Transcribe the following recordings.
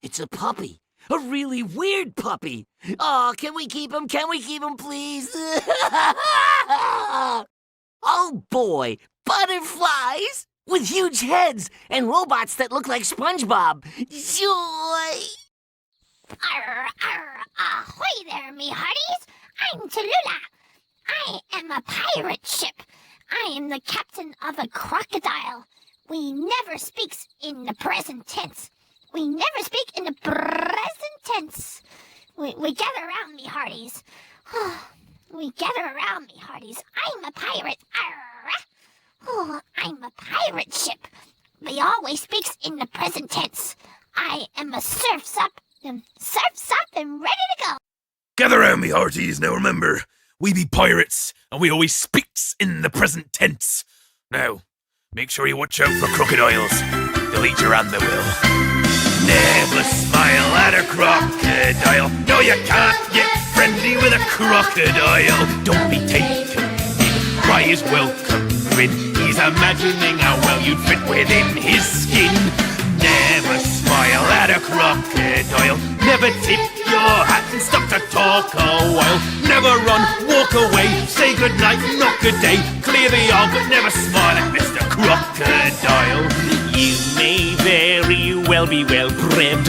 It's a puppy. A really weird puppy. Oh, can we keep him? Can we keep him, please? Oh, boy. Butterflies with huge heads and robots that look like SpongeBob. Joy! Arr, arr, ahoy there, me hearties! I'm Tallulah. I am a pirate ship. I am the captain of a crocodile. We never speaks in the present tense. We never speak in the present tense. We gather around, me hearties. We gather around, me hearties. I'm a pirate. Arr. Oh, I'm a pirate ship. We always speaks in the present tense. I am a surf's up and ready to go. Gather round me, hearties. Now remember, we be pirates, and we always speaks in the present tense. Now, make sure you watch out for crocodiles. They'll eat your hand, they will. Never smile at a crocodile. No, you can't get friendly with a crocodile. Don't be taken in by his welcome grin. He's imagining how well you'd fit within his skin. Never smile at a crocodile. Never tip your hat and stop to talk a while. Never run, walk away, say goodnight, not good day. Clear the aisle, but never smile at Mr. Crocodile. You may very well be well bred,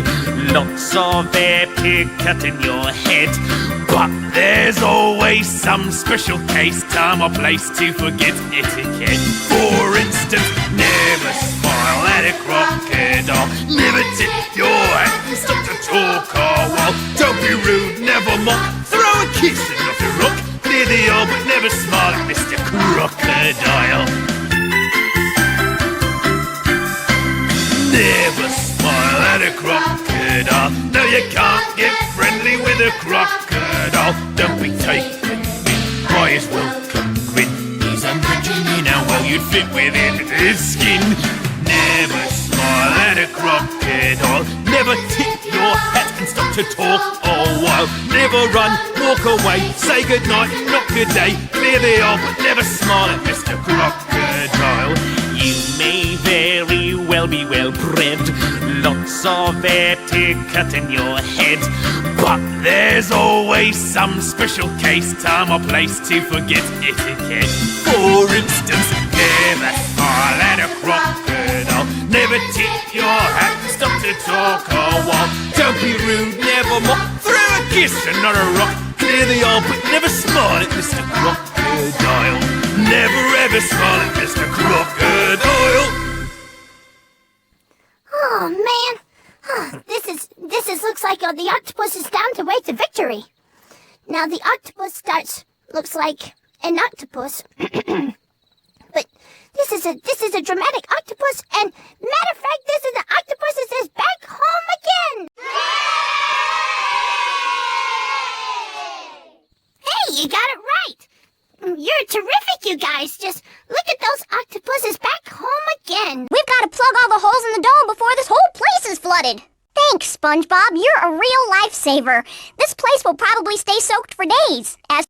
lots of etiquette in your head, but there's always some special case, time or place to forget etiquette. For instance, never smile at a crocodile. Never tip your hat and stop to talk a while. Don't be rude, never mock, throw a kiss and not a rock. Clear the aisle, but never smile at Mr. Crocodile. Never smile at a crocodile. No, you can't get friendly with a crocodile. Don't be taken in by his welcome grin. He's imagining how well you'd fit within his skin. Never smile at a crocodile. Never tip your hat and stop to talk a while. Never run, walk away, say goodnight, not good day. Clear the aisle, but never smile at Mr. Crocodile. You may very well be well bred, lots of etiquette in your head, but there's always some special case, time or place to forget etiquette. For instance, never smile at a crocodile. Never tip your hat and stop to talk a while. Don't be rude, never mock, throw a kiss and not a rock. Clear the aisle, but never smile at Mr. Crocodile. Never ever smile at Mr. Crocodile. Oh man, this looks like the octopus is down to way to victory. Now the octopus looks like an octopus, but this is a dramatic octopus, and matter of fact, this is the octopus that says back home again. Hey, you got it right. You're terrific, you guys. Just look at those octopuses back home again. We've got to plug all the holes in the dome before this whole place is flooded. Thanks, SpongeBob. You're a real lifesaver. This place will probably stay soaked for days. As